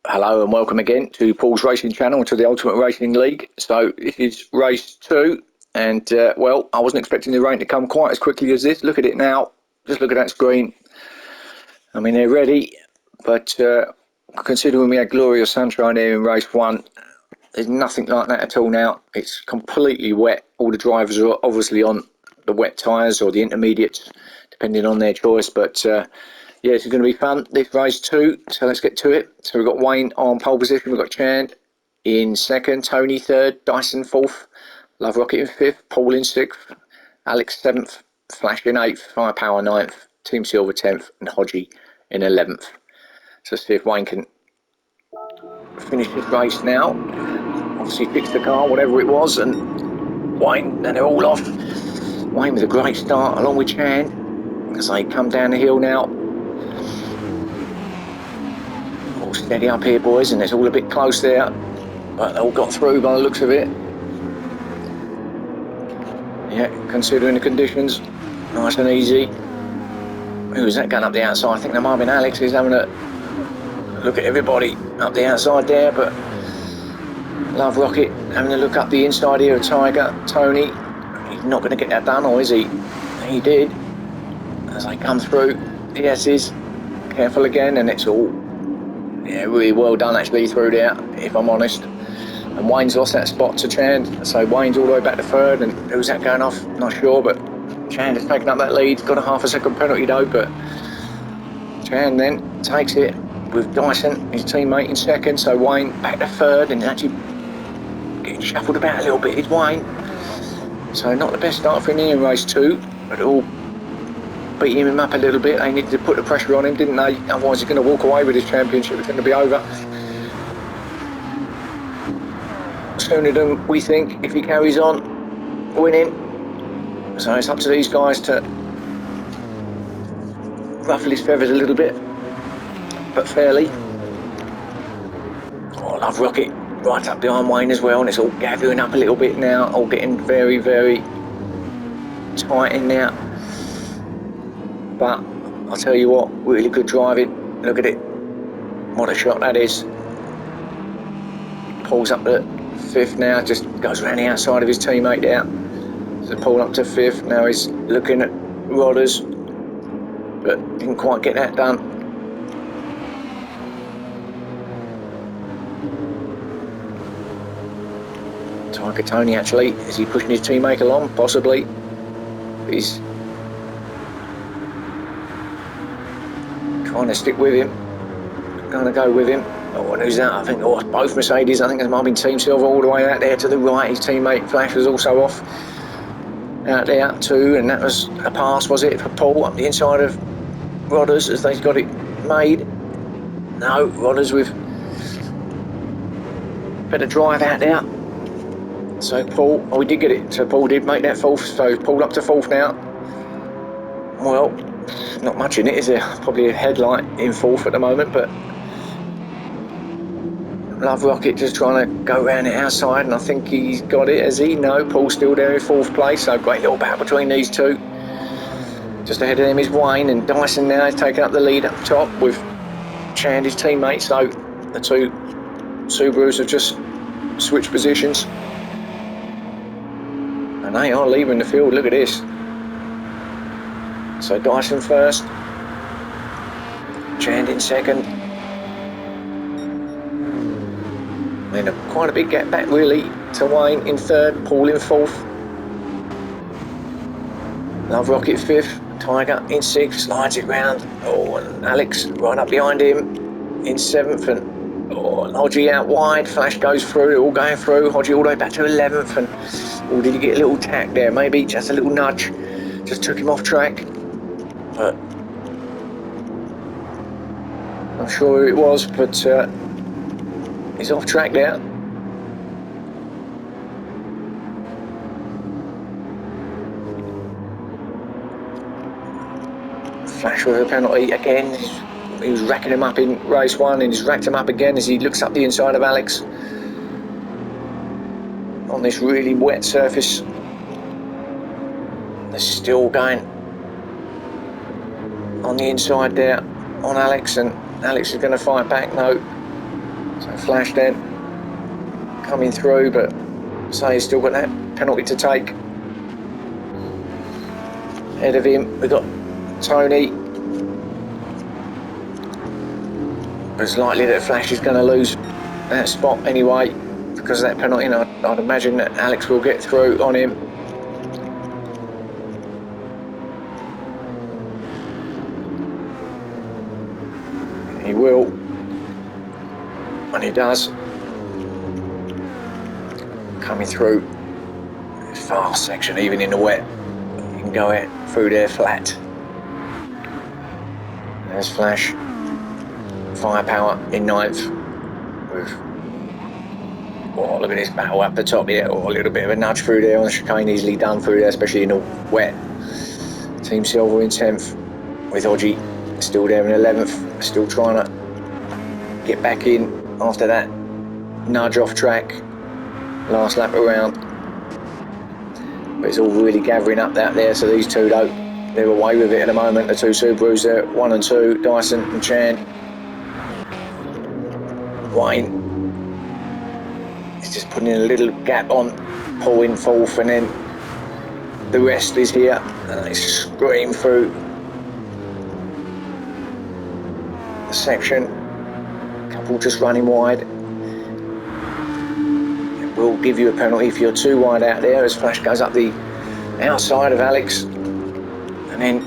Hello and welcome again to Paul's Racing Channel, to the Ultimate Racing League. So this is race 2, and well, I wasn't expecting the rain to come quite as quickly as this. Look at it now, just look at that screen. I mean, they're ready, but considering we had glorious sunshine here in race 1, there's nothing like that at all now. It's completely wet. All the drivers are obviously on the wet tyres or the intermediates, depending on their choice, but yeah, this is going to be fun, this race 2, so let's get to it. So we've got Wayne on pole position, we've got Chand in 2nd, Tony 3rd, Dyson 4th, Love Rocket in 5th, Paul in 6th, Alex 7th, Flash in 8th, Firepower 9th, Team Silver 10th, and Hodgie in 11th. So let's see if Wayne can finish this race now. Obviously fix the car, whatever it was, and Wayne, and they're all off. Wayne with a great start along with Chand as they come down the hill now. All steady up here, boys, and it's all a bit close there, but they all got through by the looks of it. Yeah, considering the conditions, nice and easy. Who was that going up the outside? I think that might have been Alex. He's having a look at everybody up the outside there, but Love Rocket having a look up the inside here of Tiger. Tony, he's not going to get that done, or is he? He did. As they come through, the S's, careful again, and it's all, yeah, really well done actually through there, if I'm honest. And Wayne's lost that spot to Chand, so Wayne's all the way back to 3rd, and who's that going off? Not sure, but Chand has taken up that lead. Got a half a second penalty though, but Chand then takes it with Dyson, his teammate, in 2nd, so Wayne back to 3rd, and actually getting shuffled about a little bit is Wayne. So not the best start for him in race 2, but all beating him up a little bit. They needed to put the pressure on him, didn't they? Otherwise he's going to walk away with his championship. It's going to be over sooner than we think if he carries on winning. So it's up to these guys to ruffle his feathers a little bit, but fairly. Oh, Love Rocket right up behind Wayne as well, and it's all gathering up a little bit now, all getting very, very tight in there. But I'll tell you what, really good driving. Look at it, what a shot that is. Pulls up to 5th now, just goes around the outside of his teammate there. So Paul up to 5th, now he's looking at Rodders, but didn't quite get that done. Tiger Tony actually, is he pushing his teammate along? Possibly. He's trying to stick with him, going to go with him. Oh, and who's that? I think both Mercedes. I think there's might have been Team Silver all the way out there to the right. His teammate Flash was also off out there too, and that was a pass, was it, for Paul up the inside of Rodders as they've got it made? No, Rodders with better drive out there. So Paul, we did get it. So Paul did make that 4th. So Paul up to 4th now. Well, not much in it, is there? Probably a headlight in 4th at the moment, but Love Rocket just trying to go around the outside, and I think he's got it, has he? No, Paul's still there in 4th place, so great little battle between these two. Just ahead of them is Wayne, and Dyson now is taking up the lead up top with Chand, his teammate, so the two Subarus have just switched positions. And they are leaving the field, look at this. So Dyson 1st, Chand in 2nd. Then quite a big gap back really to Wayne in 3rd, Paul in 4th. Love Rocket 5th, Tiger in 6th, slides it round. Oh, and Alex right up behind him in 7th, and Hodgie out wide. Flash goes through, all going through. Hodgie all the way back to 11th, and did he get a little tack there? Maybe just a little nudge, just took him off track. But I'm sure it was, but he's off track there. Flash with a penalty again. He was racking him up in race 1, and he's racked him up again as he looks up the inside of Alex on this really wet surface. They're still going on the inside there on Alex, and Alex is going to fight back. No, So Flash then coming through, but say he's still got that penalty to take. Ahead of him we've got Tony. It's likely that Flash is going to lose that spot anyway because of that penalty, and I'd imagine that Alex will get through on him. He will, and he does. Coming through this fast section, even in the wet, you can go through there flat. There's Flash. Firepower in ninth with, oh, look at this battle up the top here, or a little bit of a nudge through there on the chicane, easily done through there, especially in the wet. Team Silver in 10th with Odgie still there in 11th, still trying to get back in after that nudge off track last lap around. But it's all really gathering up out there, so these two though, they're away with it at the moment, the two Subarus there, 1 and 2, Dyson and Chan. Wayne is just putting in a little gap on, pulling fourth, and then the rest is here, and they scream through the section. Couple just running wide. It will give you a penalty if you're too wide out there, as Flash goes up the outside of Alex and then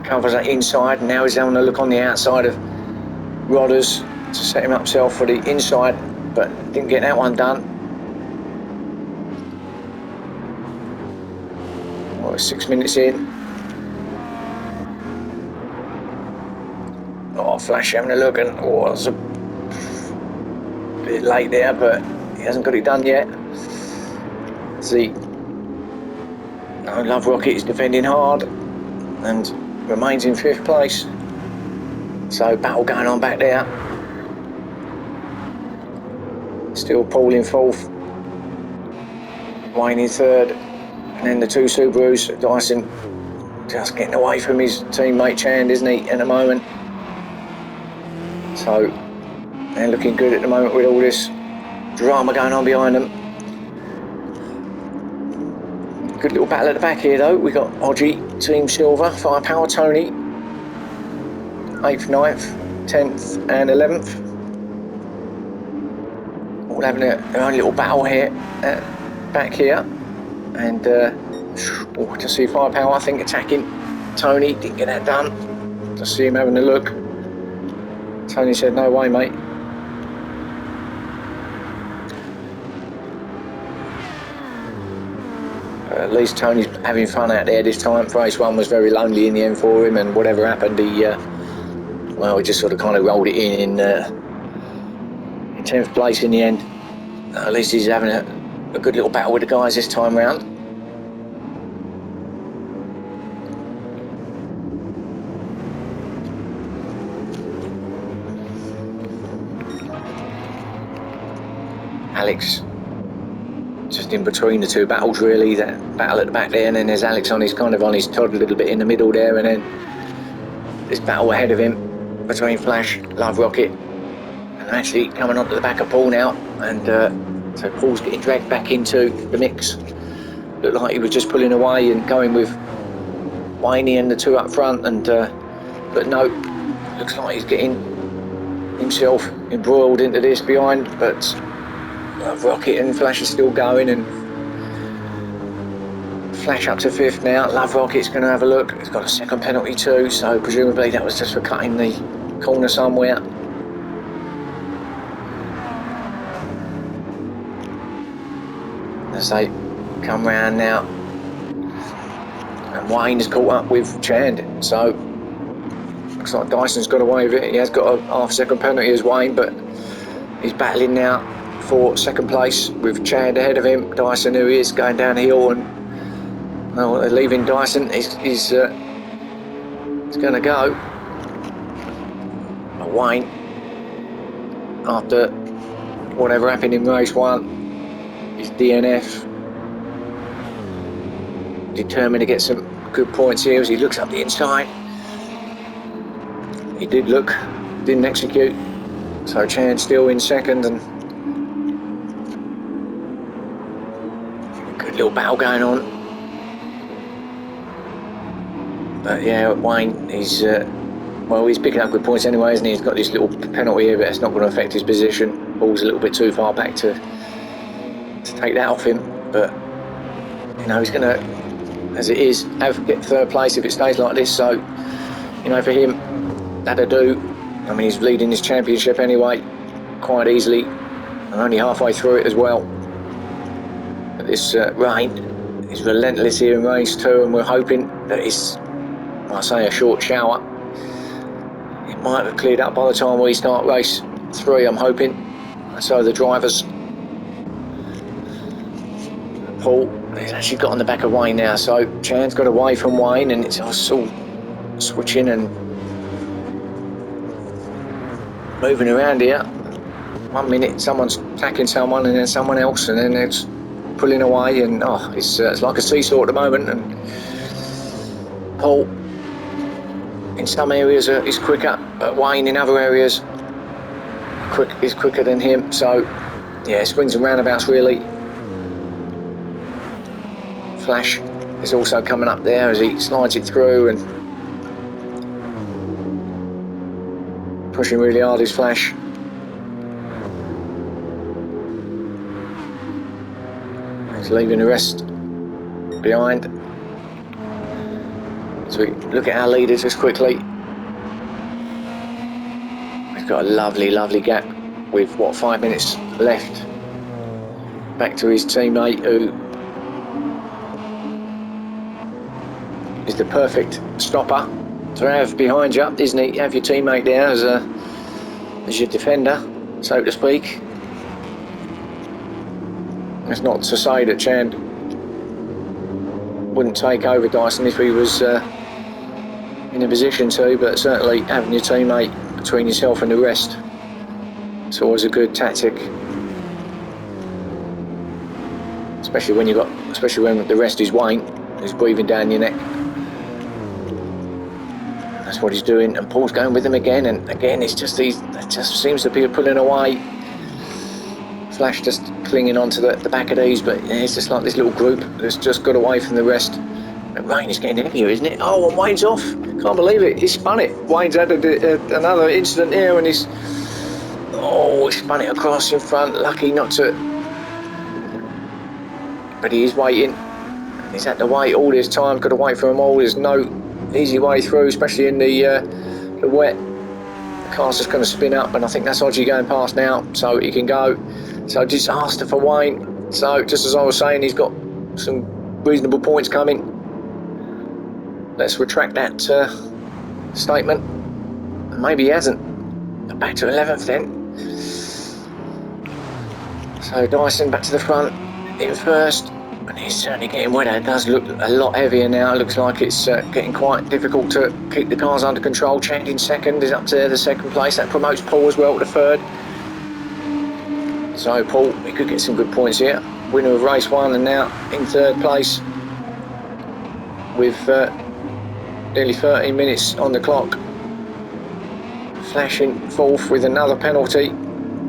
covers that inside, and now he's having a look on the outside of Rodders to set him himself for the inside, but didn't get that one done. Well, 6 minutes in. Oh, Flash having a look, and oh, it was a bit late there, but he hasn't got it done yet. See, no, Love Rocket is defending hard and remains in 5th place. So battle going on back there. Still Paul in 4th, Wayne in 3rd, and then the two Subarus, Dyson just getting away from his teammate Chand, isn't he, at the moment? So they're looking good at the moment with all this drama going on behind them. Good little battle at the back here though. We got Odgie, Team Silver, Firepower, Tony, 8th, 9th, 10th and 11th. All having their own little battle here, back here. And to see Firepower, I think, attacking Tony, didn't get that done. To see him having a look. Tony said, no way, mate. At least Tony's having fun out there this time. Race 1 was very lonely in the end for him, and whatever happened, he just sort of kind of rolled it in 10th place in the end. At least he's having a good little battle with the guys this time round. Alex just in between the two battles, really. That battle at the back there, and then there's Alex on his Todd a little bit in the middle there, and then this battle ahead of him between Flash, Love Rocket, and actually coming onto the back of Paul now, and so Paul's getting dragged back into the mix. Looked like he was just pulling away and going with Wayne and the two up front, and but no, looks like he's getting himself embroiled into this behind, but Rocket and Flash are still going, and Flash up to 5th now. Love Rocket's going to have a look. He's got a second penalty too, so presumably that was just for cutting the corner somewhere. As they come round now, and Wayne has caught up with Chand, so looks like Dyson's got away with it. He has got a half-second penalty as Wayne, but he's battling now for 2nd place with Chand ahead of him. Dyson, who is going downhill, and well, they're leaving Dyson. He's going to go. But Wayne, after whatever happened in race 1, is DNF. Determined to get some good points here as he looks up the inside. He did look, didn't execute. So Chan still in second, and good little battle going on. But yeah, Wayne, he's well, he's picking up good points anyway, isn't he? He's got this little penalty here, but it's not going to affect his position. Ball's a little bit too far back to take that off him. But you know, he's going to, as it is, get third place if it stays like this. So you know, for him, that'll do. I mean, he's leading this championship anyway, quite easily, and only halfway through it as well. But this rain is relentless here in race 2, and we're hoping that it's, I say, a short shower. It might have cleared up by the time we start race 3, I'm hoping. So the drivers, Paul, he's actually got on the back of Wayne now, so Chan's got away from Wayne, and it's all switching and moving around here. 1 minute someone's attacking someone, and then someone else, and then it's pulling away, and it's like a seesaw at the moment. And Paul in some areas is quicker, but Wayne in other areas is quicker than him. So yeah, swings and roundabouts really. Flash is also coming up there as he slides it through and pushing really hard, his Flash. He's leaving the rest behind. So we look at our leaders just quickly. We've got a lovely gap with 5 minutes left. Back to his teammate, who is the perfect stopper to have behind you, isn't he? Have your teammate there as your defender, so to speak. That's not to say that Chan wouldn't take over Dyson if he was in a position to, but certainly having your teammate between yourself and the rest, it's always a good tactic. Especially when the rest is Wayne, who's breathing down your neck. That's what he's doing, and Paul's going with him again, and again it just seems to be pulling away. Flash just clinging onto the back of these, but yeah, it's just like this little group that's just got away from the rest. But rain is getting heavier, isn't it? Oh, and Wayne's off. Can't believe it. He spun it. Wayne's had another incident here, and he spun it across in front. Lucky not to. But he is waiting. He's had to wait all this time. Got to wait for them all. There's no easy way through, especially in the wet. The car's just going to spin up, and I think that's Odgie going past now, so he can go. So disaster for Wayne. So just as I was saying, he's got some reasonable points coming. Let's retract that statement. Maybe he hasn't. Back to 11th then. So Dyson back to the front in first, and he's certainly getting wetter. It does look a lot heavier now. It looks like it's getting quite difficult to keep the cars under control. Chang in second is up to the second place. That promotes Paul as well to third. So Paul, he could get some good points here. Winner of race 1, and now in third place with nearly 13 minutes on the clock. Flashing fourth with another penalty,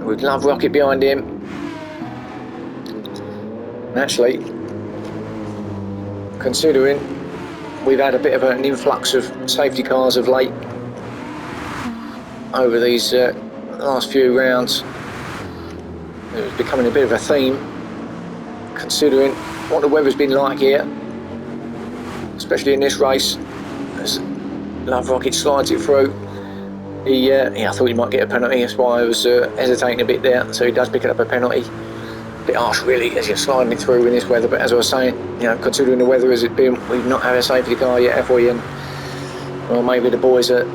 with Love Rocket behind him. And actually, considering we've had a bit of an influx of safety cars of late over these last few rounds, it's becoming a bit of a theme, considering what the weather's been like here, especially in this race, as Love Rocket slides it through. I thought he might get a penalty, that's why I was hesitating a bit there. So he does pick it up a penalty. A bit harsh really as you're sliding it through in this weather, but as I was saying, considering the weather as it's been, we've not had a safety car yet, have we? And well, maybe the boys are,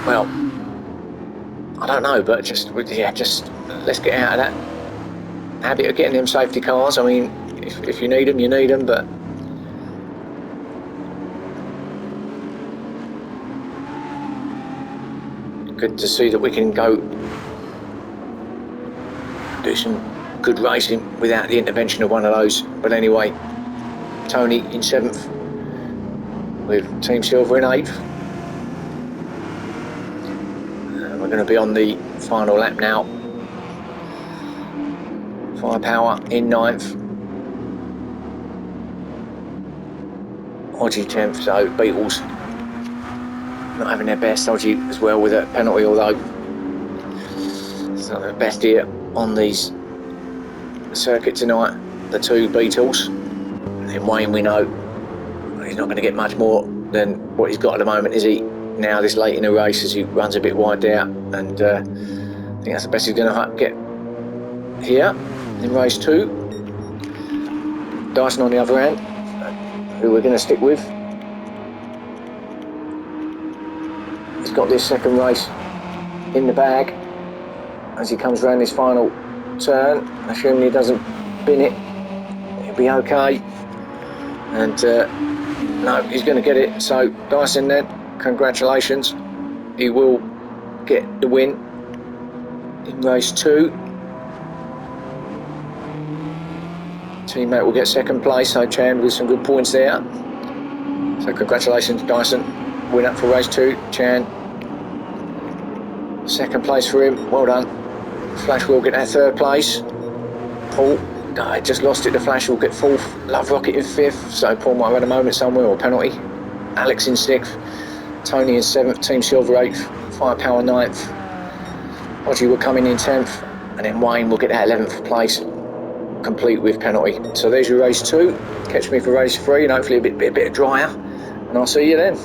well, I don't know, but just let's get out of that habit of getting them safety cars. I mean, if you need them, you need them, but good to see that we can go do some good racing without the intervention of one of those. But anyway, Tony in 7th with Team Silver in 8th. We're we're going to be on the final lap now. Firepower in 9th. Odgie 10th, so Beetles not having their best. Odgie as well with a penalty, although it's not the best here on these circuit tonight. The two Beetles. And then Wayne, we know he's not going to get much more than what he's got at the moment, is he? Now this late in the race, as he runs a bit wide there, and I think that's the best he's going to get here in race 2. Dyson on the other hand, who we're going to stick with. He's got this second race in the bag as he comes around this final turn. Assuming he doesn't bin it, he'll be okay. And no, he's going to get it. So Dyson then, congratulations. He will get the win in race 2. Teammate will get second place, so Chan with some good points there. So congratulations Dyson, winner for race 2. Chan, second place for him, well done. Flash will get that third place. Paul, I just lost it, the Flash will get 4th. Love Rocket in 5th, so Paul might have had a moment somewhere or penalty. Alex in 6th, Tony in 7th, Team Silver 8th, Firepower 9th. Odgie will come in 10th, and then Wayne will get that 11th place, complete with penalty. So there's your race 2. Catch me for race 3, and hopefully a bit drier, and I'll see you then.